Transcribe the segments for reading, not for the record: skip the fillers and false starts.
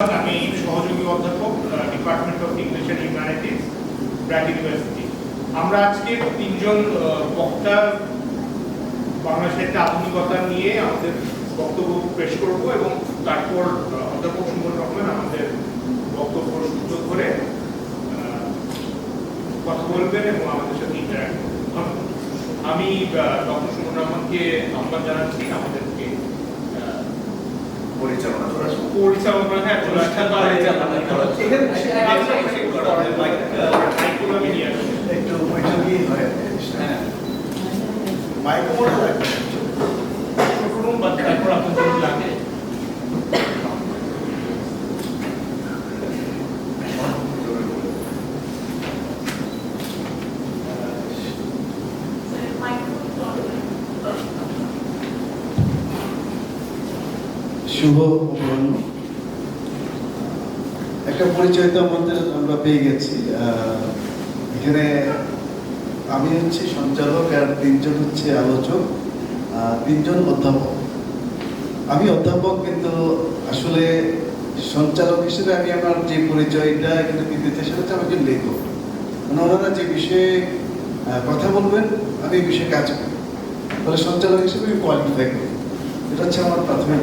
আমি সহযোগী অধ্যাপক department of English and humanities, BRAC university. আমরা আজকে তিনজন বক্তা বাংলা সাহিত্যে আধুনিকতা নিয়ে আমাদের বক্তব্য পেশ করব এবং তারপর অধ্যাপক সুমন রহমান আমাদের বক্তব্য সূত্র ধরে কথা বলবেন এবং আমাদের সাথে ইন্টারঅ্যাক্ট করবেন। আমি ডক্টর সুমন রহমানকে আহ্বান জানাচ্ছি আমাদেরকে পরিচালনা করা হ্যাঁ একটু বৈঠকই হয় মাইক মোড়ে লাগবে তারপর আপনাদের লাগে শুভ অপরাহ্ন। একটা পরিচয় তো আমাদের আমরা পেয়ে গেছি। এখানে আমি হচ্ছি সঞ্চালক আর তিনজন হচ্ছে আলোচক, তিনজন অধ্যাপক। আমি অধ্যাপক, কিন্তু আসলে সঞ্চালক হিসেবে আমি আমার যে পরিচয়টা এখানে দিতে চাই সেটা হচ্ছে আমি একজন লেখক। ওনারা যে বিষয়ে কথা বলবেন আমি এই বিষয়ে কাজ করি, তাহলে সঞ্চালক হিসেবে আমি কোয়ালিফাই করি। এটা হচ্ছে আমার প্রাথমিক।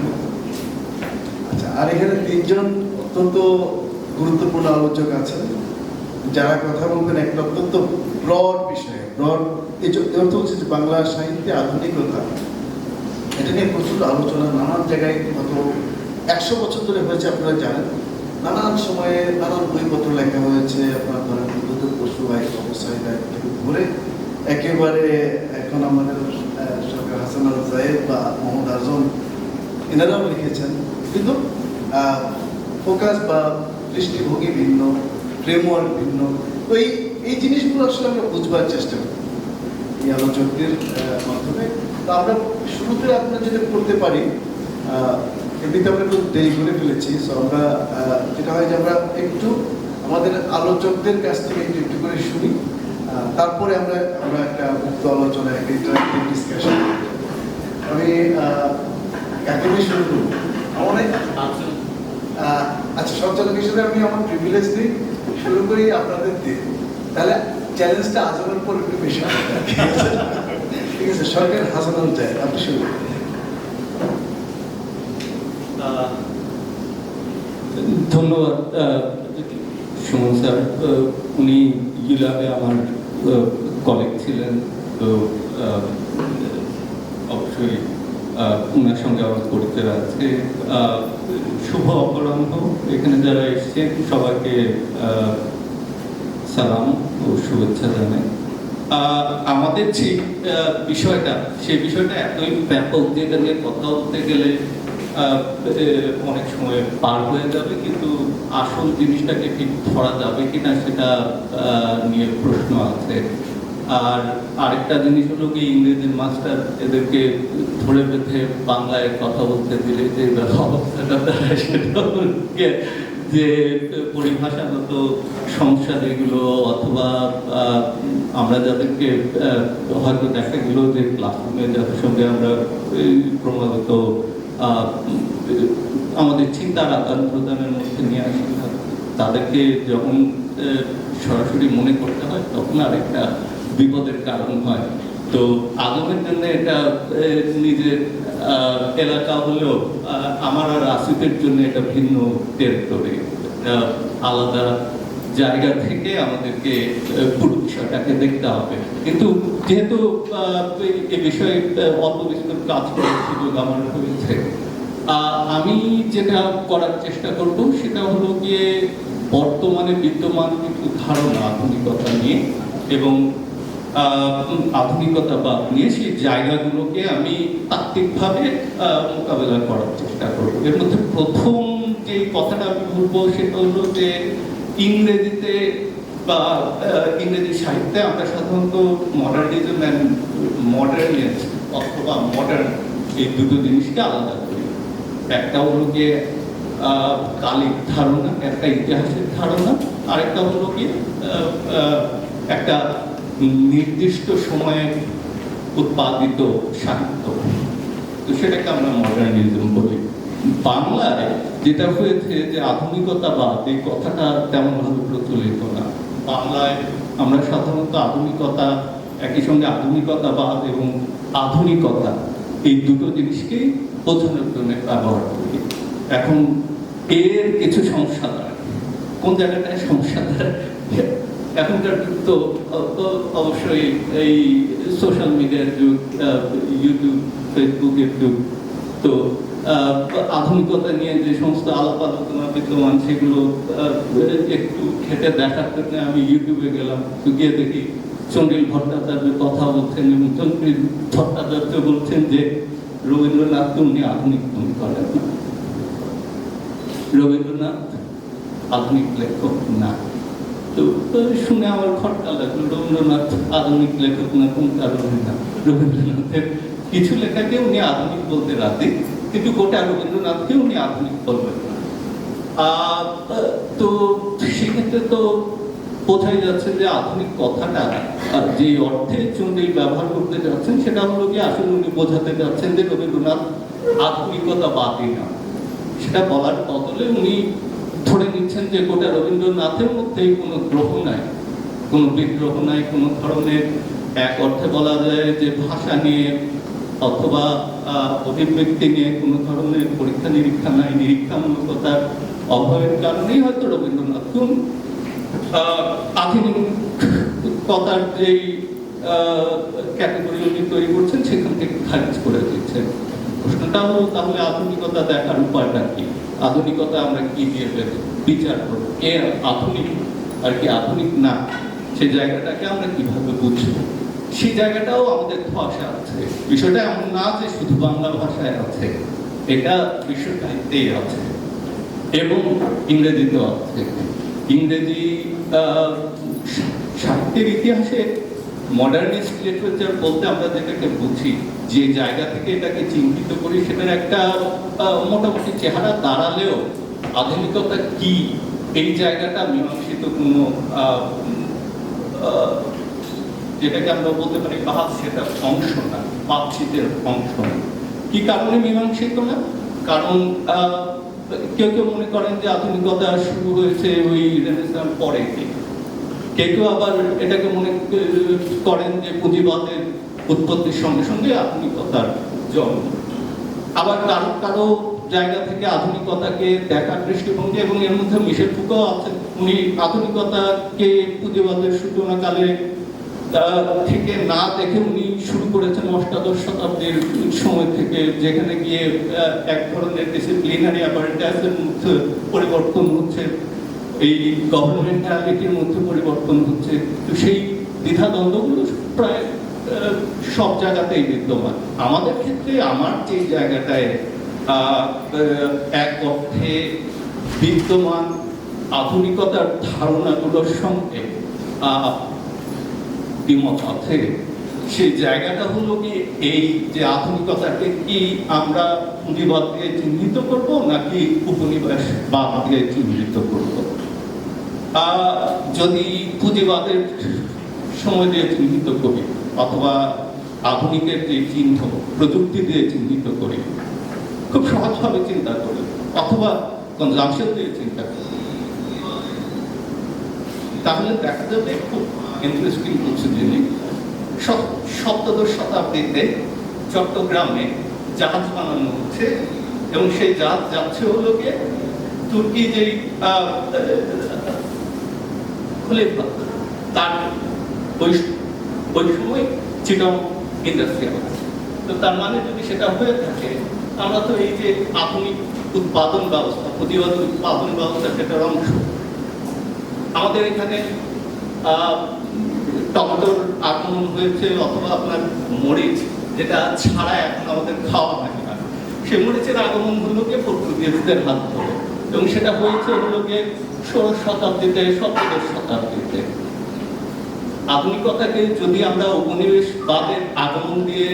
আচ্ছা, আর এখানে তিনজন অত্যন্ত গুরুত্বপূর্ণ আলোচক আছেন যারা কথা বলবেন একটা অত্যন্ত ব্রড বিষয়ে। ব্রড এই অর্থ হচ্ছে যে বাংলা সাহিত্যে আধুনিকতা, এটা নিয়ে প্রচুর আলোচনা নানান জায়গায় গত 100 বছর ধরে হয়েছে। আপনারা জানেন নানান সময়ে নানান বইপত্র লেখা হয়েছে। আপনার ধরেন বুদ্ধদেব বসু ভাই, অবসায়ী থেকে ধরে একেবারে এখন আমাদের সরকার হাসান আল জায়েদ বা মোহাম্মদ আজম এনারাও লিখেছেন, কিন্তু ফোকাস বা দৃষ্টিভঙ্গি ভিন্ন, ফ্রেমওয়ার্ক ভিন্ন। তো এই জিনিসগুলো আসলে আমরা বুঝবার চেষ্টা করি এই আলোচকদের মাধ্যমে। তো আমরা শুরুতে আপনারা যেটা করতে পারি, এমনিতে আমরা একটু দেরি করে ফেলেছি, সো আমরা যেটা হয় যে আমরা একটু আমাদের আলোচকদের কাছ থেকে একটু একটু করে শুনি, তারপরে আমরা একটা মুক্ত আলোচনা, একটা ইন্টারেক্টিভ ডিসকাশন। আমি একেবারে শুরু করবো। আচ্ছা, সঞ্চালক হিসেবে আমি আমার প্রিভিলেজ দিই, শুরু করি আপনাদের দিয়ে। তাহলে চ্যালেঞ্জটা আজমের পর একটু বেশি ঠিক আছে। সরকার হাসান চাই, আপনি শুরু করুন। ধন্যবাদ সুমন স্যার। উনি ইউল্যাবে আমার কলিগ ছিলেন, তো অবশ্যই ওনার সঙ্গে আমার পরিচয় আছে। শুভ অপরাহ্ন। এখানে যারা এসেছেন সবাইকে সালাম ও শুভেচ্ছা জানাই। আমাদের যে বিষয়টা, সেই বিষয়টা এতই ব্যাপক যে এটা নিয়ে কথা বলতে গেলে অনেক সময় পার হয়ে যাবে, কিন্তু আসল জিনিসটাকে ঠিক ধরা যাবে কিনা সেটা নিয়ে প্রশ্ন আছে। আর আরেকটা জিনিস হলো কি, ইংরেজির মাস্টার এদেরকে ধরে বেঁধে বাংলায় কথা বলতে দিলে যে অবস্থাটা দাঁড়ায়, সেটা যে পরিভাষাগত সমস্যা যেগুলো, অথবা আমরা যাদেরকে হয়তো দেখা গেল যে ক্লাসরুমে যাদের সঙ্গে আমরা ক্রমাগত আমাদের চিন্তার আদান প্রদানের মধ্যে নিয়ে আসি, তাদেরকে যখন সরাসরি মনে করতে হয় তখন আরেকটা বিপদের কারণ হয়। তো আদমের জন্য এটা নিজের এলাকা হলেও আমার আর আসিফের জন্য এটা ভিন্ন টেরিটরি, আলাদা জায়গা থেকে আমাদেরকে পুরো বিষয়টাকে দেখতে হবে। কিন্তু যেহেতু এ বিষয়ে অল্প বিস্তর কাজ করার সুযোগ আমার হয়েছে, আমি যেটা করার চেষ্টা করব সেটা হলো গিয়ে বর্তমানে বিদ্যমান কিছু ধারণা আধুনিকতা নিয়ে এবং আধুনিকতা বা নিয়ে সেই জায়গাগুলোকে আমি তাত্ত্বিকভাবে মোকাবেলা করার চেষ্টা করব। এর মধ্যে প্রথম যে কথাটা আমি বলবো সেটা হলো যে ইংরেজিতে বা ইংরেজি সাহিত্যে আমরা সাধারণত মডার্নিজম অ্যান্ড মডার্নিজম অথবা মডার্ন এই দুটো জিনিসকে আলাদা করি। একটা হলো গিয়ে কালিক ধারণা, একটা ইতিহাসের ধারণা, আরেকটা হলো গিয়ে একটা নির্দিষ্ট সময়ে উৎপাদিত সাহিত্য। তো সেটাকে আমরা মডার্নিজম বলি। বাংলায় যেটা হয়েছে যে আধুনিকতাবাদ এই কথাটা তেমন ভাবে প্রচলিত না। বাংলায় আমরা সাধারণত আধুনিকতা, একই সঙ্গে আধুনিকতাবাদ এবং আধুনিকতা এই দুটো জিনিসকেই বোঝানোর জন্য ব্যবহার করি। এখন এর কিছু সমস্যা দাঁড়ায়। কোন জায়গাটায় সমস্যা দাঁড়ায়? এখনকার যুগ তো অবশ্যই এই সোশ্যাল মিডিয়ার যুগ, ইউটিউব ফেসবুকের যুগ। তো আধুনিকতা নিয়ে যে সমস্ত আলাপ আলোচনা বিদ্যমান সেগুলো একটু খেতে দেখার জন্য আমি ইউটিউবে গেলাম। তো গিয়ে দেখি চন্ডিল ভট্টাচার্য কথা বলছেন এবং চন্ডিল ভট্টাচার্য বলছেন যে রবীন্দ্রনাথকে উনি আধুনিক মনে করেন না, রবীন্দ্রনাথ আধুনিক লেখক না। তো শুনে আমার খটকা লাগলো, রবীন্দ্রনাথ আধুনিক লেখক না কোন কারণে না। রবীন্দ্রনাথের কিছু লেখাকে উনি আধুনিক বলতে রাজি, কিন্তু গোটা রবীন্দ্রনাথকে উনি আধুনিক বলবেন না। তো সেক্ষেত্রে তো বোঝাই যাচ্ছে যে আধুনিক কথাটা যে অর্থে চন্ডিল ব্যবহার করতে যাচ্ছেন সেটা হলো কি আসলে উনি বোঝাতে যাচ্ছেন যে রবীন্দ্রনাথ আধুনিকতাবাদী না। সেটা বলার বদলে উনি ধরে নিচ্ছেন যে গোটা রবীন্দ্রনাথের মধ্যেই কোনো গ্রহ নাই, কোনো বিদ্রোহ নাই, কোনো ধরনের এক অর্থে বলা যায় যে ভাষা নিয়ে অথবা অভিব্যক্তি নিয়ে কোনো ধরনের পরীক্ষা নিরীক্ষা নাই, নিরীক্ষামূলকতার অভাবের কারণেই হয়তো রবীন্দ্রনাথ আধুনিকতার যেই ক্যাটাগরি উনি তৈরি করছেন সেখান থেকে খারিজ করে দিচ্ছেন। প্রশ্নটা হলো তাহলে আধুনিকতা দেখার উপায়টা কি? আধুনিকতা আমরা কি দিয়ে বিচার করবো? কে আধুনিক আর কি আধুনিক না, সেই জায়গাটাকে আমরা কিভাবে বুঝবো? সেই জায়গাটাও আমাদের ভাষা আছে। বিষয়টা এমন না যে শুধু বাংলা ভাষায় আছে, এটা বিশ্ব সাহিত্যেই আছে এবং ইংরেজিতেও আছে। ইংরেজি সাহিত্যের ইতিহাসে মডার্নিস্ট লিটারেচার বলতে আমরা যেটাকে বুঝি, যে জায়গা থেকে এটাকে চিহ্নিত করি, সেটার একটা মোটামুটি চেহারা দাঁড়ালেও আধুনিকতা কি এই জায়গাটা মীমাংসিত কোনো যেটাকে আমরা বলতে পারি বাদ, সেটা অংশ না, বাতচিতের অংশ না। কি কারণে মীমাংসিত না? কারণ কেউ কেউ মনে করেন যে আধুনিকতা শুরু হয়েছে ওই রেনেসাঁস পরে, কেউ কেউ আবার এটাকে মনে করেন যে পুঁজিবাদের উৎপত্তির সঙ্গে সঙ্গে আধুনিকতার জন্ম। আবার কারো কারো জায়গা থেকে আধুনিকতাকে দেখার দৃষ্টিভঙ্গি, এবং এর মধ্যে মিশেল ফুকো আছেন, উনি আধুনিকতাকে পুঁজিবাদের সূচনাকালে থেকে না দেখে উনি শুরু করেছেন অষ্টাদশ শতাব্দীর সময় থেকে, যেখানে গিয়ে এক ধরনের ডিসিপ্লিনারি অ্যাপারেটাসের মধ্যে পরিবর্তন হচ্ছে, এই গভর্নমেন্টালিটির মধ্যে পরিবর্তন হচ্ছে। তো সেই দ্বিধাদ্বন্দ্বগুলো প্রায় সব জায়গাতেই বিদ্যমান। আমাদের ক্ষেত্রে আমার যে জায়গাটায় এক অর্থে বিদ্যমান আধুনিকতার ধারণাগুলোর সঙ্গে দ্বিমত আছে, সেই জায়গাটা হলো কি এই যে আধুনিকতাকে কি আমরা পুঁজিবাদ দিয়ে চিহ্নিত করব নাকি উপনিবেশবাদ দিয়ে চিহ্নিত করব? যদি পুঁজিবাদের সময় দিয়ে চিহ্নিত করি অথবা আধুনিকের যে চিহ্ন প্রযুক্তি দিয়ে চিহ্নিত করি, খুব সহজভাবে চিন্তা করি, অথবা কনজাম্পশন দিয়ে চিন্তা করি, তাহলে দেখা যাবে খুব ইন্টারেস্টিং কিছু জিনিস। সপ্তদশ শতাব্দীতে চট্টগ্রামে জাহাজ বানানো হচ্ছে এবং সেই জাহাজ যাচ্ছে হলো গিয়ে তুর্কি যেই খলিফা তার ওই সময় চিটং ইন্ডাস্ট্রি আছে। তো তার মানে যদি সেটা হয়ে থাকে, আমরা তো এই যে আধুনিক উৎপাদন ব্যবস্থা, পুঁজিবাদী উৎপাদন ব্যবস্থা, সেটার অংশ। আমাদের এখানে টমেটোর আগমন হয়েছে, অথবা আপনার মরিচ যেটা ছাড়া এখন আমাদের খাওয়া হয় না, সে মরিচের আগমন হলো গিয়ে পর্তুগিজদের হাত ধরে, এবং সেটা হয়েছে হলো গিয়ে 16 শতাব্দীতে, 17 শতাব্দীতে। আধুনিকতাকে যদি আমরা উপনিবেশবাদের আগমন দিয়ে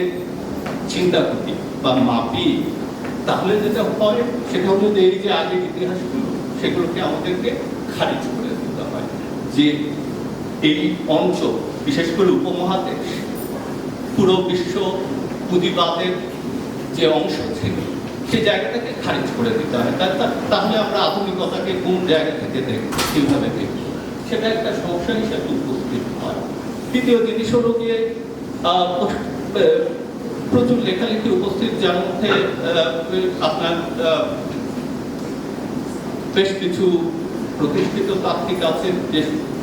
চিন্তা করি বা মাপি, তাহলে যেটা হয় সেটা হলো যে এই যে আগের ইতিহাসগুলো, সেগুলোকে আমাদেরকে খারিজ করে দিতে হয়। যে এই অঞ্চল, বিশেষ করে উপমহাদেশ, পুরো বিশ্ব পুঁজিবাদের যে অংশ ছিল, সেই জায়গাটাকে খারিজ করে দিতে হয়। তাহলে আমরা আধুনিকতাকে কোন জায়গা থেকে দেখব, কিভাবে দেখব, সেটা একটা সমস্যা হিসেবে উপস্থিত হয়। দ্বিতীয় জিনিস হলো গিয়ে প্রচুর লেখালেখি উপস্থিত, যার মধ্যে আপনার বেশ কিছু প্রতিষ্ঠিত তাত্ত্বিক আছেন,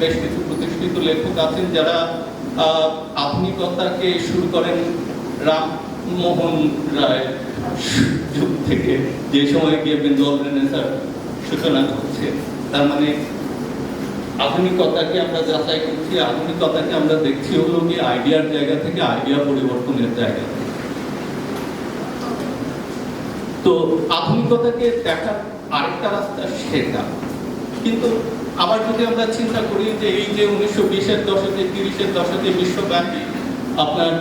বেশ কিছু প্রতিষ্ঠিত লেখক আছেন যারা আধুনিকতাকে শুরু করেন রামমোহন রায় যুগ থেকে, যে সময় গিয়ে বেঙ্গল রেনেসাঁর সূচনা হচ্ছে। তার মানে আধুনিকতাকে আমরা যাচাই করছি, আধুনিকতাকে আমরা দেখছি হলো গিয়ে আইডিয়ার জায়গা থেকে, আইডিয়া পরিবর্তনের জায়গা থেকে। তো আধুনিকতাকে দেখার আরেকটা রাস্তা শেখা। কিন্তু আবার যদি আমরা চিন্তা করি যে এই যে 1920-এর দশকে, 30-এর দশকে বিশ্বব্যাপী আপনার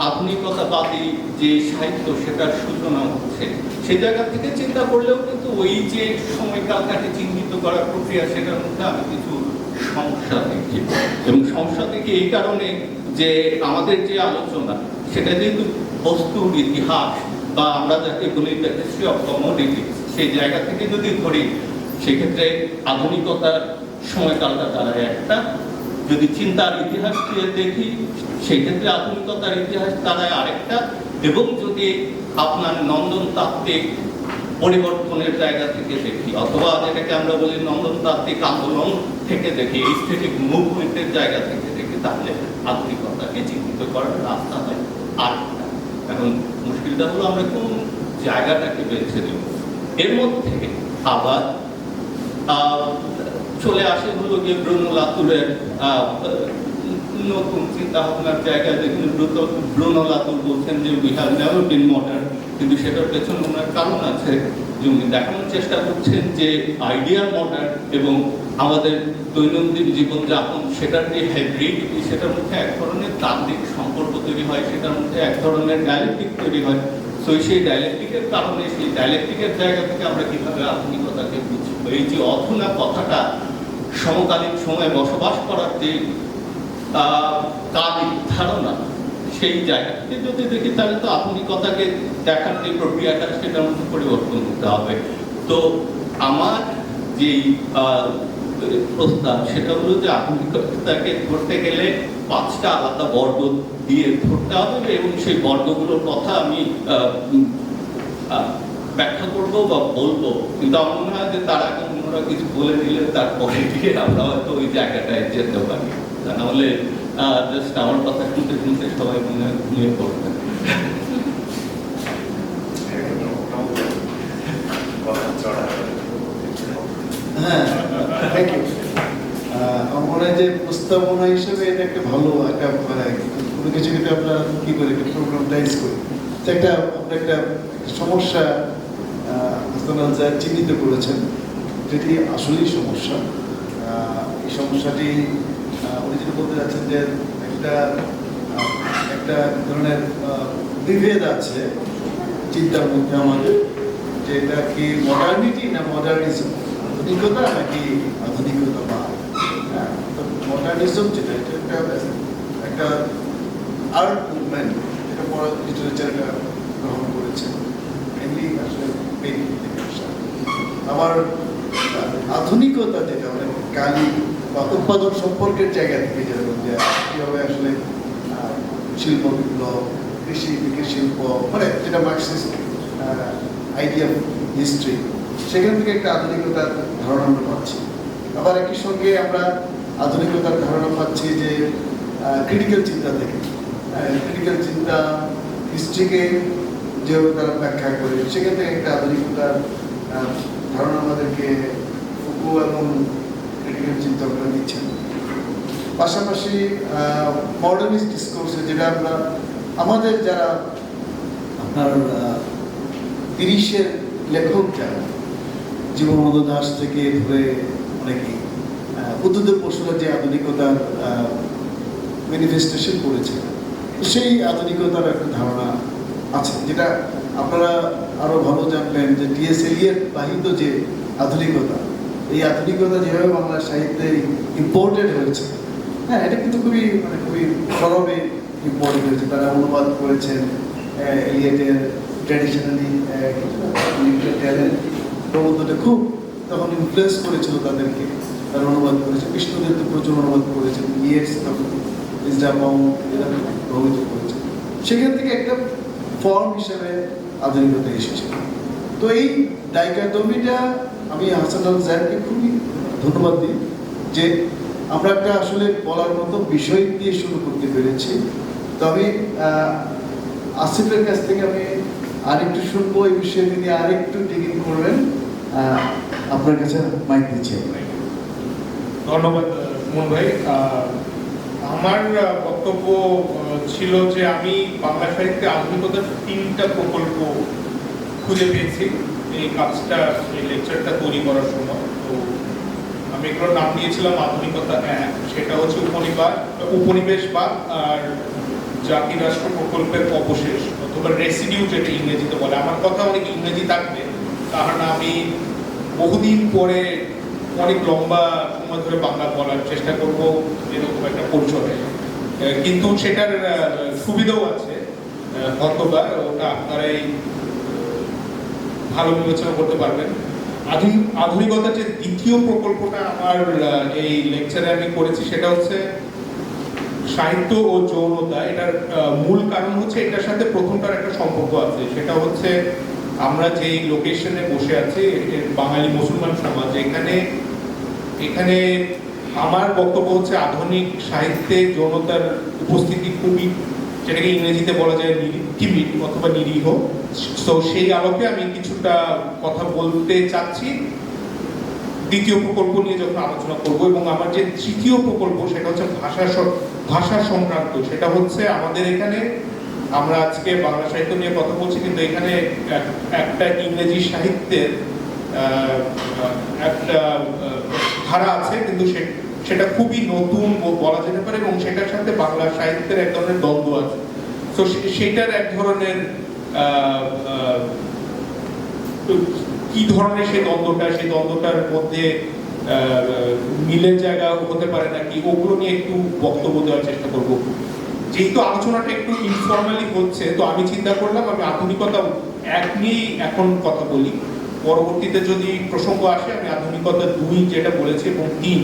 আধুনিকতাবাদী যে সাহিত্য সেটার সূচনা হচ্ছে, সেই জায়গা থেকে চিন্তা করলেও কিন্তু ওই যে সময়কালটাকে চিহ্নিত করার প্রক্রিয়া, সেটার মধ্যে আমি কিছু সমস্যা দেখি। এবং সমস্যা দেখি এই কারণে যে আমাদের যে আলোচনা সেটা যেহেতু বস্তুর ইতিহাস বা আমরা যাকে বলি হিস্ট্রি অফ কমোডিটি, সেই জায়গা থেকে যদি ধরি, সেক্ষেত্রে আধুনিকতার সময়কালটা দাঁড়ায় একটা। যদি চিন্তার ইতিহাস দিয়ে দেখি, সেই ক্ষেত্রে আধুনিকতার ইতিহাস দাঁড়ায় আরেকটা। এবং যদি আপনার নন্দন তাত্ত্বিক পরিবর্তনের জায়গা থেকে দেখি, অথবা যেটাকে আমরা বলি নন্দন তাত্ত্বিক আন্দোলন থেকে দেখি, এস্থেটিক মুভমেন্টের জায়গা থেকে দেখি, তাহলে আধুনিকতাকে চিহ্নিত করার রাস্তা হয় আরেকটা। এখন মুশকিলটা হলো আমরা কোন জায়গাটাকে বেছে নেব। এর মধ্যে আবার চলে আসে হলো গিয়ে ব্রুনো লাতুরের নতুন চিন্তা ভাবনার জায়গায়, যেখানে ব্রুনো লাতুর বলছেন যে we have never been modern, কিন্তু সেটার পেছনে ওনার কারণ আছে যে উনি দেখানোর চেষ্টা করছেন যে আইডিয়ার মডার্ন এবং আমাদের দৈনন্দিন জীবনযাপন সেটার যে হাইব্রিডিটি, সেটার মধ্যে এক ধরনের তাত্ত্বিক সম্পর্ক তৈরি হয়, সেটার মধ্যে এক ধরনের ডায়ালেকটিক তৈরি হয়। তো সেই ডায়ালেকটিকের কারণে, সেই ডায়ালেকটিকের জায়গা থেকে আমরা কিভাবে আধুনিকতাকে বুঝবো, এই যে অধুনা কথাটা সমকালীন সময়ে বসবাস করার যে কালিক ধারণা, সেই জায়গা থেকে যদি দেখি, তাহলে তো আধুনিকতাকে দেখার যে প্রক্রিয়াটা সেটার মধ্যে পরিবর্তন হতে হবে। তো আমার যেই প্রস্তাব সেটা হলো যে আধুনিকতাকে ধরতে গেলে 5টা আলাদা বর্গ দিয়ে ধরতে হবে, এবং সেই বর্গগুলোর কথা আমি ব্যাখ্যা করবো বা বলবো। কিন্তু আমার মনে হয় যে তারা অন্যরা কিছু বলে দিলে তারপরে গিয়ে আমরা হয়তো ওই জায়গাটায় যেতে পারি, তা নাহলে জাস্ট আমার কথা শুনতে শুনতে সবাই মনে হয় ঘুমিয়ে পড়বে। হ্যাঁ, থ্যাংক ইউ। আমার মনে হয় যে প্রস্তাবনা হিসেবে এটা একটা ভালো একটা, মানে কোনো কিছু কিন্তু আমরা কি করি, একটা প্রোগ্রামটাইজ করি, একটা আমরা একটা সমস্যা হাসান আল জাহেদ চিহ্নিত করেছেন, যেটি আসলেই সমস্যা। এই সমস্যাটি উনি যেটা বলতে যাচ্ছেন যে একটা ধরনের বিভেদ আছে চিন্তার মধ্যে আমাদের, যে এটা কি মডার্নিটি না মডার্নিজম, আধুনিকতা নাকি আধুনিকতা বা মডার্নিজম, যেটা এটা একটা আর্ট মুভমেন্ট, যেটা পড়া লিটারেচারটা গ্রহণ করেছে মেনলি আসলে পেইন্টিং থেকে আসা। আবার আধুনিকতা যেটা মানে কালি বা উৎপাদন সম্পর্কের জায়গা থেকে, যেরকম যে কীভাবে আসলে শিল্প বিপ্লব, কৃষি থেকে শিল্প, মানে যেটা মার্কসিস্ট আইডিয়া হিস্ট্রি, সেখান থেকে একটা আধুনিকতার ধারণা আমরা পাচ্ছি। আবার একই সঙ্গে আমরা আধুনিকতার ধারণা পাচ্ছি যে ক্রিটিক্যাল চিন্তা থেকে, ক্রিটিক্যাল চিন্তা হিস্ট্রিকে যেভাবে তারা ব্যাখ্যা করে, সেখান থেকে একটা আধুনিকতার ধারণা আমাদেরকে ফুকু এবং ক্রিটিক্যাল চিন্তাগুলো দিচ্ছেন। পাশাপাশি মডার্নিস্ট ডিসকোর্সে, যেটা আমরা আমাদের যারা আপনার 30-এর লেখক যারা, জীবনানন্দ দাশ থেকে ধরে অনেকেই বুদ্ধদেব বসুরা যে আধুনিকতার ম্যানিফেস্টেশন করেছে, সেই আধুনিকতার একটা ধারণা আছে, যেটা আপনারা আরো ভালো জানবেন যে টি.এস. এলিয়ট বাহিত যে আধুনিকতা, এই আধুনিকতা যেভাবে বাংলা সাহিত্যে ইম্পোর্টেড হয়েছে, হ্যাঁ, এটা কিন্তু খুবই সরবে ইম্পোর্টেড হয়েছে। তারা অনুবাদ করেছেন এলিয়টের ট্র্যাডিশনালি ট্যালেন্ট প্রবন্ধটা খুব তখন ইনফ্লুয়েন্স করেছিল তাদেরকে, তারা অনুবাদ করেছে, বিষ্ণুদেব তো প্রচুর অনুবাদ করেছেন, ইয়েস ইসলাম এরা প্রভাবিত করেছে। সেখান থেকে একটা ফর্ম হিসেবে আধুনিকতা এসেছে। তো এই ডাইকাটমিটা আমি হাসান আল জাহেরকে খুবই ধন্যবাদ দিই যে আমরা একটা আসলে বলার মতো বিষয় দিয়ে শুরু করতে পেরেছি। তো আমি আসিফের কাছ থেকে আমি আরেকটু শুনবো এই বিষয়ে, তিনি আরেকটু ডিগিং করবেন। আপনার কাছে মাইক দিচ্ছি। ধন্যবাদ সুমন ভাই। আমার বক্তব্য ছিল যে আমি বাংলা সাহিত্যে আধুনিকতার 3টা প্রকল্প খুঁজে পেয়েছি এই কাজটা, এই লেকচারটা তৈরি করার সময়। তো আমি এগুলোর নাম দিয়েছিলাম আধুনিকতা 1, সেটা হচ্ছে উপনিবেশবাদ আর জাতি রাষ্ট্র প্রকল্পের অবশেষ অথবা রেসিডিউ, যেটা ইংরেজিতে বলে। আমার কথা অনেক ইংরেজি থাকবে, কারণ আমি বহুদিন পরে অনেক লম্বা সময় ধরে বাংলা বলার চেষ্টা করব, এরকম একটা পরিচয়। কিন্তু সেটার সুবিধাও আছে, হয়তোবা ওটা আপনারাই ভালো বিবেচনা করতে পারবেন। আধুনিকতার যে দ্বিতীয় প্রকল্পটা আমার এই লেকচারে আমি করেছি সেটা হচ্ছে সাহিত্য ও যৌনতা। এটার মূল কারণ হচ্ছে এটার সাথে প্রথমটার একটা সম্পর্ক আছে, সেটা হচ্ছে আমরা যেই লোকেশনে বসে আছি বাঙালি মুসলমান সমাজ, এখানে আমার বক্তব্য হচ্ছে আধুনিক সাহিত্যে যৌনতার উপস্থিতি খুবই, যেটাকে ইংরেজিতে বলা যায় টিমিড অথবা নিরীহ। তো সেই আলোকে আমি কিছুটা কথা বলতে চাচ্ছি দ্বিতীয় প্রকল্প নিয়ে যখন আলোচনা করব। এবং আমার যে তৃতীয় প্রকল্প সেটা হচ্ছে ভাষা সংক্রান্ত। সেটা হচ্ছে আমাদের এখানে, আমরা আজকে বাংলা সাহিত্য নিয়ে কথা বলছি, কিন্তু এখানে একটা ইংরেজি সাহিত্যের একটা ধারা আছে, কিন্তু সেটা খুবই নতুন বলা যেতে পারে, এবং সেটার সাথে বাংলা সাহিত্যের এক ধরনের দ্বন্দ্ব আছে। তো সেটার এক ধরনের কি ধরনের সেই দ্বন্দ্বটার মধ্যে মিলের জায়গা হতে পারে নাকি, ওগুলো নিয়ে একটু বক্তব্য দেওয়ার চেষ্টা করব। যেহেতু আলোচনাটা একটু ইনফর্মালি হচ্ছে, তো আমি চিন্তা করলাম আমি আধুনিকতা 1 নিয়েই এখন কথা বলি, পরবর্তীতে যদি প্রসঙ্গ আসে আমি আধুনিকতা 2 যেটা বলেছি এবং 3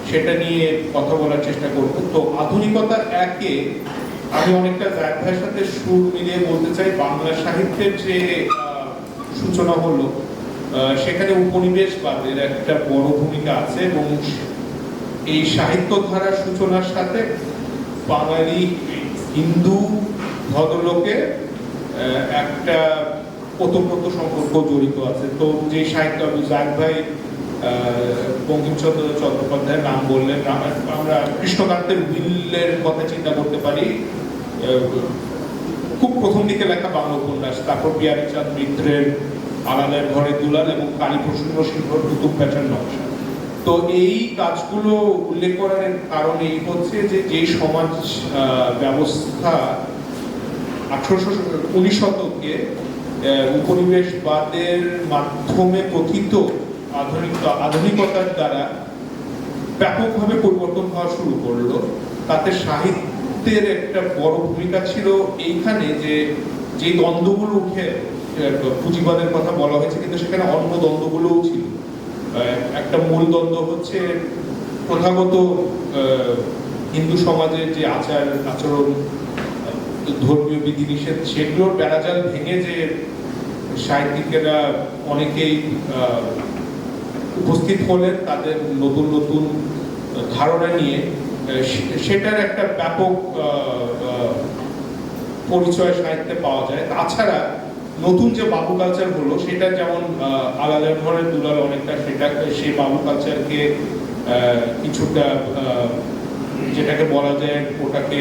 সেটা নিয়ে কথা বলার চেষ্টা করব। তো আধুনিকতার 1-এ আমি অনেকটা জায়েদ ভাইয়ের সাথে সুর মিলিয়ে বলতে চাই, বাংলা সাহিত্যের যে সূচনা হলো সেখানে উপনিবেশবাদের একটা বড় ভূমিকা আছে, এবং এই সাহিত্য ধারার সূচনার সাথে বাঙালি হিন্দু ভদ্রলোকের একটা ওতপ্রোত সম্পর্ক জড়িত আছে। তো যে সাহিত্য জায়েদ ভাই বঙ্কিমচন্দ্র চট্টোপাধ্যায়ের নাম বললেন, আমরা কৃষ্ণকান্তের উইলের কথা চিন্তা করতে পারি, খুব প্রথম দিকে লেখা বাংলা উপন্যাস। তারপর বিহারীচাঁদ মিত্রের আলালের ঘরে দুলাল এবং কালীপ্রসন্ন সিংহর কুতুব প্যাচার নকশা। তো এই কাজগুলো উল্লেখ করার কারণ এই হচ্ছে যে সমাজ ব্যবস্থা 19 শতকে উপনিবেশবাদের মাধ্যমে কথিত আধুনিকতার দ্বারা ব্যাপকভাবে পরিবর্তন হওয়া শুরু করলো, তাতে সাহিত্যের একটা বড় ভূমিকা ছিল এইখানে যে দ্বন্দ্বগুলো উঠে, পুঁজিবাদের কথা বলা হয়েছে কিন্তু সেখানে অন্য দ্বন্দ্বগুলোও ছিল। একটা মূল দ্বন্দ্ব হচ্ছে প্রথাগত হিন্দু সমাজের যে আচরণ, ধর্মীয় বিধিনিষেধ, সেগুলোর বেড়াজাল ভেঙে যে সাহিত্যিকেরা অনেকেই উপস্থিত হলেন তাদের নতুন নতুন ধারণা নিয়ে, সেটার একটা ব্যাপক পরিচয় সাহিত্যে পাওয়া যায়। তাছাড়া নতুন যে বাবু কালচার হলো, সেটা যেমন আলালের ঘরের দুলাল অনেকটা সেই বাবু কালচারকে কিছুটা যেটাকে বলা যায় ওটাকে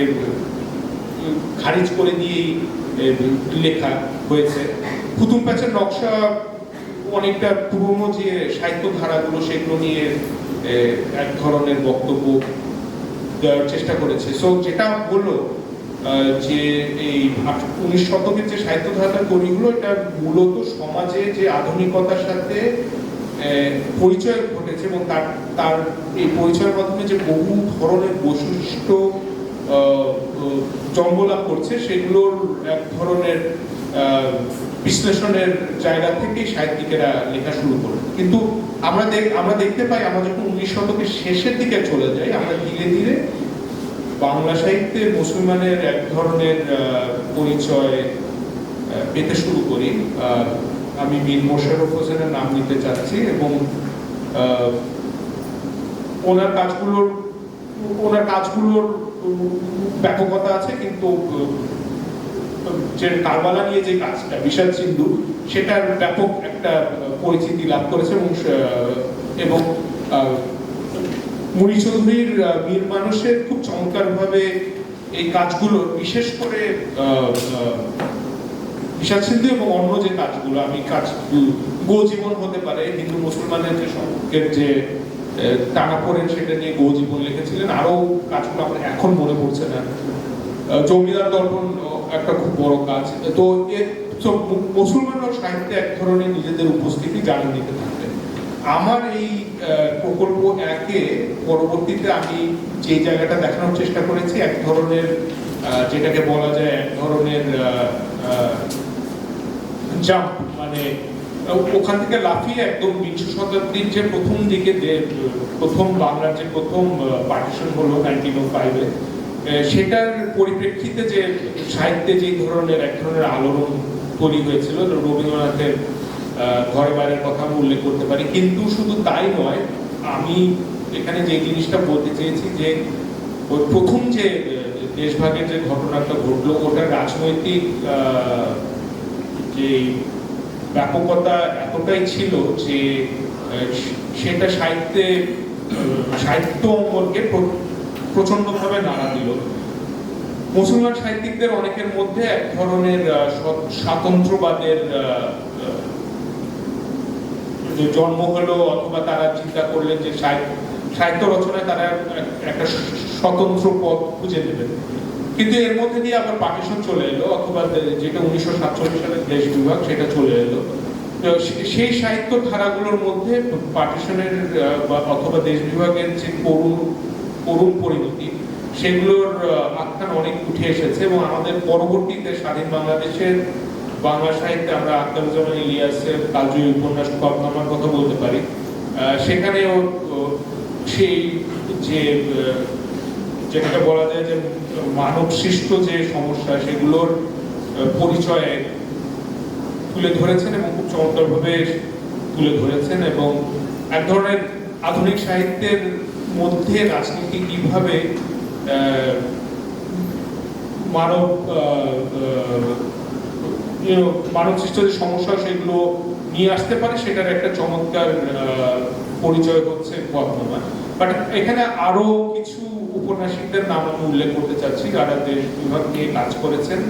খারিজ করে দিয়েই লেখা হয়েছে। কুতুব প্যাচার নকশা অনেকটা পুরনো যে সাহিত্য ধারাগুলো সেগুলো নিয়ে এক ধরনের বক্তব্য দেওয়ার চেষ্টা করেছে। সো যেটা হলো যে এই 19 শতকের যে সাহিত্য ধারা তৈরি হলো, এটা মূলত সমাজে যে আধুনিকতার সাথে পরিচয় ঘটেছে এবং তার এই পরিচয়ের মাধ্যমে যে বহু ধরনের বৈশিষ্ট্য জন্ম লাভ করছে, সেগুলোর এক ধরনের বিশ্লেষণের জায়গা থেকেই সাহিত্যিকেরা লেখা শুরু করেন। কিন্তু আমরা দেখতে পাই, আমরা যখন 19 শতকের শেষের দিকে চলে যাই, আমরা ধীরে ধীরে বাংলা সাহিত্যে মুসলমানের এক ধরনের পরিচয় পেতে শুরু করি। আমি মীর মোশাররফ হোসেনের নাম নিতে চাচ্ছি, এবং ওনার কাজগুলোর ব্যাপকতা আছে, কিন্তু যে কারবালা নিয়ে যে কাজটা বিষাদ সিন্ধু, সেটার ব্যাপক একটা পরিচিতি লাভ করেছে, এবং মুনি চৌধুরীর মীর মানুষের খুব চমৎকারভাবে এই কাজগুলো, বিশেষ করে বিষাদ সিন্ধু এবং অন্য যে কাজগুলো, গো জীবন হতে পারে, হিন্দু মুসলমানের যে সম্পর্কের যে টানাপোড়েন, সেটা নিয়ে গো জীবন লিখেছিলেন। আরো কাজগুলো আমার এখন মনে পড়ছে না, জমিদার দর্পণ একটা খুব বড় কাজ। তো মুসলমানরা সাহিত্যে এক ধরনের নিজেদের উপস্থিতি জানিয়ে দিতে থাকতেন। আমার এই প্রকল্প একে পরবর্তীতে আমি যে জায়গাটা দেখানোর চেষ্টা করেছি, এক ধরনের যেটাকে বলা যায় এক ধরনের জাম্প, মানে ওখান থেকে লাফিয়ে একদম 20 শতাব্দীর যে প্রথম দিকে, যে প্রথম বাংলার যে প্রথম পার্টিশন হলো 1905-এ, সেটার পরিপ্রেক্ষিতে যে সাহিত্যে যে ধরনের এক ধরনের আলোড়ন তৈরি হয়েছিল, রবীন্দ্রনাথের ঘরে বাইরের কথা আমি উল্লেখ করতে পারি। কিন্তু শুধু তাই নয়, আমি এখানে যে জিনিসটা বলতে চেয়েছি, যে ওই প্রথম যে দেশভাগের যে ঘটনাটা ঘটলো, ওটার রাজনৈতিক যে ব্যাপকতা এতটাই ছিল যে সেটা সাহিত্য অঙ্গনকে প্রচন্ডভাবে নাড়া দিল। মুসলমান সাহিত্যিকদের অনেকের মধ্যে এক ধরনের স্বাতন্ত্র্যবাদের জন্ম হলো, অথবা তারা চিন্তা করলেন যে সাহিত্য রচনায় তারা একটা স্বতন্ত্র পথ খুঁজে নেবেন। কিন্তু এর মধ্যে দিয়ে আবার পার্টিশন চলে এলো, অথবা যেটা 1947 সালের দেশ বিভাগ, সেটা চলে এলো। সেই সাহিত্য ধারাগুলোর মধ্যে পার্টিশনের অথবা দেশ বিভাগের যে করুণ পরিণতি, সেগুলোর আখ্যান অনেক উঠে এসেছে। এবং আমাদের পরবর্তীতে স্বাধীন বাংলাদেশের বাংলা সাহিত্যে আমরা আখতারুজ্জামান ইলিয়াসের কালজয়ী উপন্যাস খোয়াবনামার কথা বলতে পারি। সেখানেও সেই যেটা বলা যায় যে মানব সৃষ্ট যে সমস্যা, সেগুলোর পরিচয় তুলে ধরেছেন, এবং খুব চমৎকারভাবে তুলে ধরেছেন। এবং এক ধরনের আধুনিক সাহিত্যের মধ্যে রাজনীতি কিভাবে মানব সৃষ্ট যে সমস্যা, সেগুলো নিয়ে আসতে পারে, সেটার একটা চমৎকার পরিচয় হচ্ছে খোয়াবনামা। বাট এখানে আরো কিছু উপন্যাসিকদের নাম আমি উল্লেখ করতে চাচ্ছি, যারা দেশ বিভাগ নিয়ে কাজ করেছেন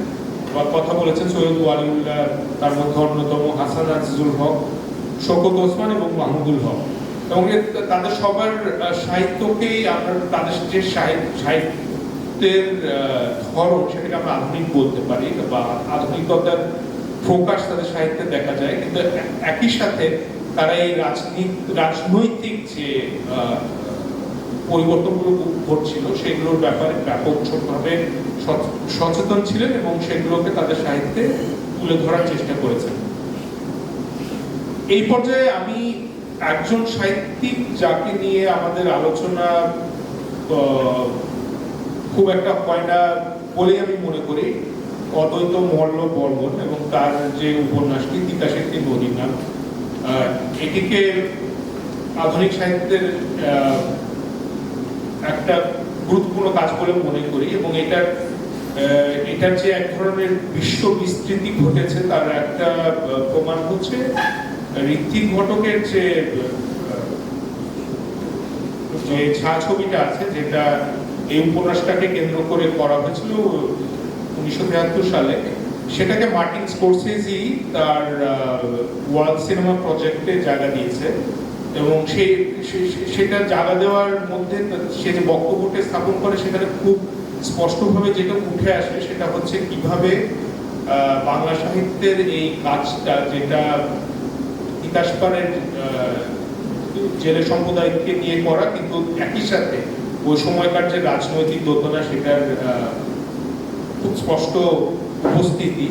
বা কথা বলেছেন। সৈয়দ ওয়ালিউল্লাহ তার মধ্যে অন্যতম, হাসান আজিজুল হক, শওকত ওসমান এবং মাহমুদুল হক। এবং তাদের সবার সাহিত্যকেই আমরা, তাদের যে সাহিত্যের ধরন, সেটাকে আমরা আধুনিক বলতে পারি, বা আধুনিকতার প্রকাশ তাদের সাহিত্যে দেখা যায়। কিন্তু একই সাথে তারা এই রাজনৈতিক যে পরিবর্তনগুলো ঘটছিল, সেগুলোর ব্যাপারে ব্যাপকভাবে সচেতন ছিলেন, এবং সেগুলোকে তাদের সাহিত্যে তুলে ধরার চেষ্টা করেছেন। এই পর্যায়ে আমি একজন সাহিত্যিক যাকে নিয়ে আমাদের আলোচনা খুব একটা হয় না বলেই আমি মনে করি, অদ্বৈত মল্ল বর্মন, এবং তার যে উপন্যাসটি তিতাসের নদীর নাম, এটিকে আধুনিক সাহিত্যের একটা গুরুত্বপূর্ণ কাজ বলে মনে করি। এবং এটার যে এক ধরনের বিশ্ব বিস্তৃতি ঘটেছে, তার একটা প্রমাণ হচ্ছে ঋত্বিক ঘটকের যে ছায়াছবিটা আছে, যেটা এই উপন্যাসটাকে কেন্দ্র করে করা হয়েছিল 1973 সালে। সেটাকে মার্টিন স্কোরসেজি তার ওয়ার্ল্ড সিনেমা প্রজেক্টে জায়গা দিয়েছে। এবং সেটা জায়গা দেওয়ার মধ্যে সে যে বক্তব্যটা স্থাপন করে, সেখানে খুব স্পষ্টভাবে যেটা উঠে আসে, সেটা হচ্ছে কিভাবে বাংলা সাহিত্যের এই কাজটা, যেটা ইতিহাসকারের জেলে সম্প্রদায়কে নিয়ে করা, কিন্তু একই সাথে ওই সময়কার যে রাজনৈতিক দোতনা, সেটার খুব স্পষ্ট উপস্থিতি,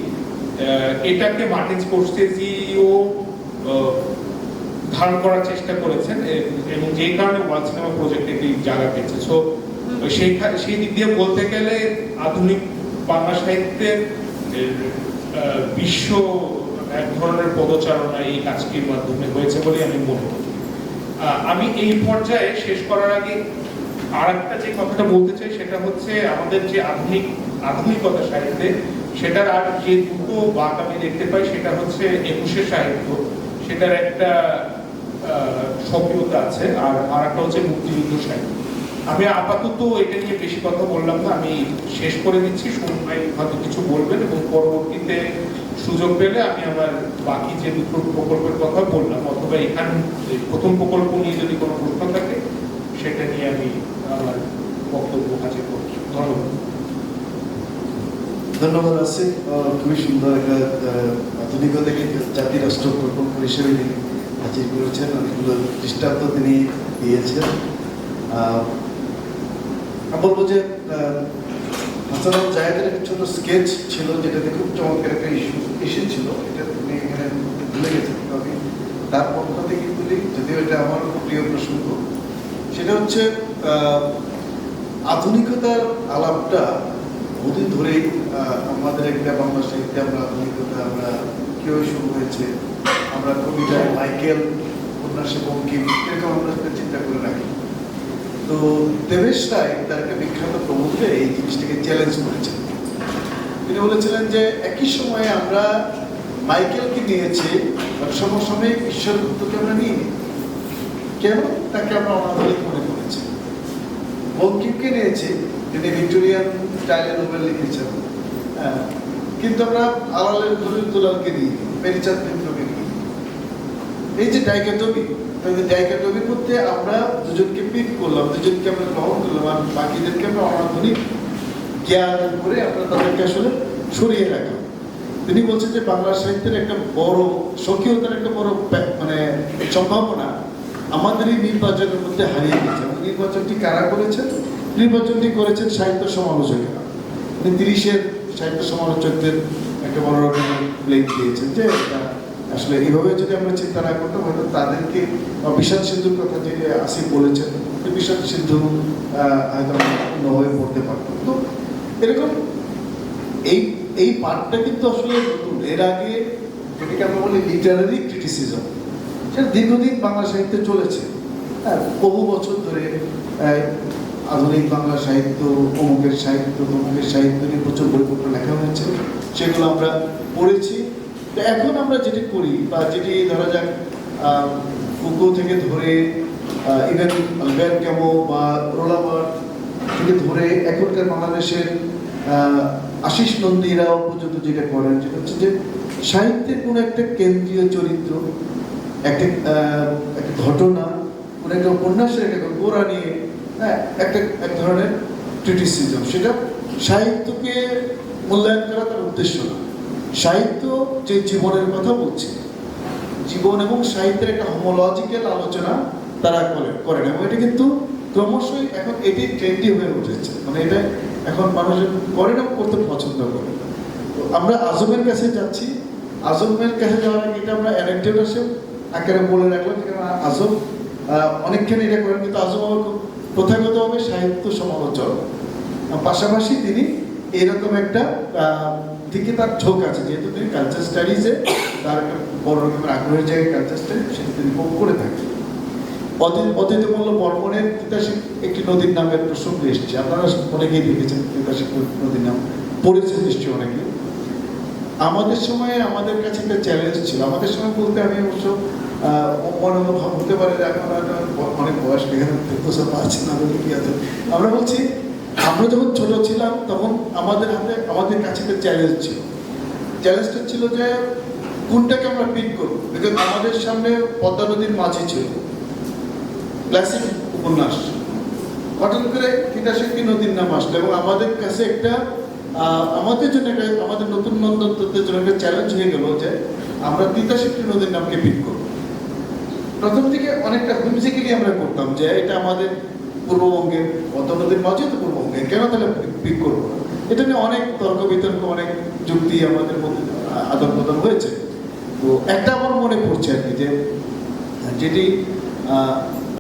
এটাকে মার্টিন স্কোরসেজিও ধারণ করার চেষ্টা করেছেন এবং যে কারণে ওয়ার্ল্ড সিনেমা প্রজেক্ট একটি জায়গা পেয়েছে। সো সেই দিক দিয়ে বলতে গেলে আধুনিক বাংলা সাহিত্যের বিশ্ব এক ধরনের পদচারণা এই কাজটির মাধ্যমে হয়েছে বলে আমি মনে করি। আমি এই পর্যায়ে শেষ করার আগে আর একটা যে কথাটা বলতে চাই সেটা হচ্ছে আমাদের যে আধুনিকতা সাহিত্যে সেটার আর যে দুটো বাঁক আমি দেখতে পাই সেটা হচ্ছে ২১শে সাহিত্য, সেটার একটা সক্রিয়তা আছে, আর একটা হচ্ছে মুক্তিযুদ্ধ সাহিত্য। আমি আপাতত এটা নিয়ে বেশি কথা বললাম না, আমি শেষ করে দিচ্ছি। সুমন ভাই হয়তো কিছু বলবেন এবং পরবর্তীতে সুযোগ পেলে আমি আমার বাকি যে দুটো প্রকল্পের কথা বললাম অথবা এখানে প্রথম প্রকল্প নিয়ে যদি কোনো প্রশ্ন থাকে সেটা নিয়ে আমি আমার বক্তব্য হাজির করছি। ধন্যবাদ। ধন্যবাদ আসিফ, খুবই সুন্দর একটা আধুনিকতাকে জাতি রাষ্ট্র প্রকল্প হিসেবে তিনি হাজির করেছেন, অনেকগুলো দৃষ্টান্ত তিনি দিয়েছেন। আমি বলবো যে হাসান আল জায়েদের একটা ছোট স্কেচ ছিল যেটাতে খুব চমৎকার একটা ইস্যু এসেছিল, এটা তুমি এখানে ভুলে গেছেন, আমি তার পক্ষ থেকে বলি, যদিও এটা আমার প্রিয় প্রসঙ্গ। সেটা হচ্ছে আধুনিকতার আলাপটা বহুদিন ধরেই আমাদের একটা বাংলা সাহিত্যে আমরা আধুনিকতা আমরা কেউ শুরু হয়েছে, আমরা কবিতায় মাইকেল, উপন্যাসে বঙ্কিম, এরকম আমরা চিন্তা করে রাখি। তো দেবেশ রায় তার একটা বিখ্যাত প্রবন্ধে এই জিনিসটাকে চ্যালেঞ্জ করেছেন। তিনি বলেছিলেন যে একই সময়ে আমরা মাইকেলকে নিয়েছি, সমসাময়িক ঈশ্বরগুপ্তকে আমরা নিয়ে নিই, কেন? তাকে আমরা অনাধুনিক মনে করেছি। বঙ্কিমকে নিয়েছি, তিনি ভিক্টোরিয়ান স্টাইলে নোবেল লিখেছেন, কিন্তু আমরা আলালের খলিল দুলালকে নিই, মেরিচাঁদ মিত্রকে নিই। এই যে ডাইকোটমির মধ্যে আমরা দুজনকে পিক করলাম, দুজনকে আমরা গ্রহণ করলাম, আর বাকিদেরকে আমরা অনাধুনিক জ্ঞান করে আমরা তাদেরকে আসলে সরিয়ে রাখলাম। তিনি বলছেন যে বাংলা সাহিত্যের একটা বড় স্বকীয়তার একটা বড় মানে সম্ভাবনা আমাদের এই নির্বাচনের মধ্যে হারিয়ে গেছে। নির্বাচনটি কারা করেছেন? নির্বাচনটি করেছেন সাহিত্য সমালোচকেরা। 30-এর সাহিত্য সমালোচকদের একটা বড় রকমের ব্লেম দিয়েছেন যে আসলে এইভাবে যদি আমরা চিন্তা না করতাম হয়তো তাদেরকে বিষাদ সিন্ধুর কথা যে আসিফ বলেছেন, বিষাদ সিন্ধু হয়তো অন্য হয়ে পড়তে পারতাম। তো এরকম এই পার্টটা কিন্তু আসলে নতুন। এর আগে যেটাকে আমরা বলি লিটারারি ক্রিটিসিজম, সেটা দীর্ঘদিন বাংলা সাহিত্যে চলেছে। হ্যাঁ, বহু বছর ধরে আধুনিক বাংলা সাহিত্য, অমুকের সাহিত্য, তমুকের সাহিত্য নিয়ে প্রচুর বইপত্র লেখা হয়েছে, সেগুলো আমরা পড়েছি। তো এখন আমরা যেটি করি বা যেটি ধরা যাক ফুকো থেকে ধরে ইভেন আলবেয়ার ক্যামো বা রোলাবার থেকে ধরে এখনকার বাংলাদেশের আশিস নন্দীরাও পর্যন্ত যেটা করেন, যেটা হচ্ছে যে সাহিত্যের কোনো একটা কেন্দ্রীয় চরিত্র, একটা ঘটনা, কোনো একটা উপন্যাসের একটা গোড়া নিয়ে একটা এক ধরনের ক্রিটিসিজম, সেটা সাহিত্যকে মূল্যায়ন করা তার উদ্দেশ্য না। সাহিত্য যে জীবনের কথা বলছে, জীবন এবং সাহিত্যের একটা হোমোলজিক্যাল আলোচনা তারা করেন এবং এটা কিন্তু ক্রমশই এখন এটি ট্রেন্ডি হয়ে উঠেছে। মানে এটা এখন মানুষজন করেন এবং করতে পছন্দ করে। তো আমরা আজমের কাছে যাচ্ছি, আজমের কাছে যাওয়ার আগে এটা আমরা অ্যানেকডোট আকারে বলে রাখলাম, কারণ আজম অনেকখানি এটা করেন, কিন্তু আজম আমার প্রথাগতভাবে সাহিত্য সমালোচক, পাশাপাশি তিনি এরকম একটা দিকে তার ঝোঁক আছে, যেহেতু তিনি কালচার স্টাডিজে তার একটা বড় রকমের আগ্রহের জায়গায় কালচার স্টাডি সেটা তিনি করে থাকেন। অতীতমূল্য বর্মনের তিতাসিক একটি নদীর নামের প্রসঙ্গ এসেছে, আপনারা অনেকেই দেখেছেন তিতাসিক নদীর নাম, পড়েছেন নিশ্চয়ই অনেকে। আমাদের সময়ে আমাদের কাছে একটা চ্যালেঞ্জ ছিল, আমাদের সময় বলতে আমি অবশ্য মনে হতে পারে যে এখন অনেক বয়স এখানে আছে না বলে কি আছে, আমরা বলছি আমরা যখন ছোট ছিলাম তখন আমাদের কাছে একটা চ্যালেঞ্জ ছিল। চ্যালেঞ্জটা ছিল যে কোনটাকে আমরা পিক করবো, বিকজ আমাদের সামনে পদ্মা নদীর মাঝি ছিল ক্লাসিক উপন্যাস, হঠাৎ করে তিতাসিক্তি নদীর নাম আসলো এবং আমাদের কাছে একটা আমাদের জন্য একটা আমাদের নতুন নন্দনতত্ত্বের জন্য একটা চ্যালেঞ্জ হয়ে গেল যে আমরা তিতাসিক্তি নদীর নামকে পিক করবো। প্রথম দিকে অনেকটা হুইমসিক্যালি আমরা করতাম যে এটা আমাদের পূর্ববঙ্গের পদ্মা নদীর মাঝে তো পূর্ববঙ্গে, কেন তাহলে পিক করবো? এটা নিয়ে অনেক তর্ক বিতর্ক, অনেক যুক্তি আমাদের মধ্যে আদান প্রদান হয়েছে। তো একটা আমার মনে পড়ছে আর কি, যে যেটি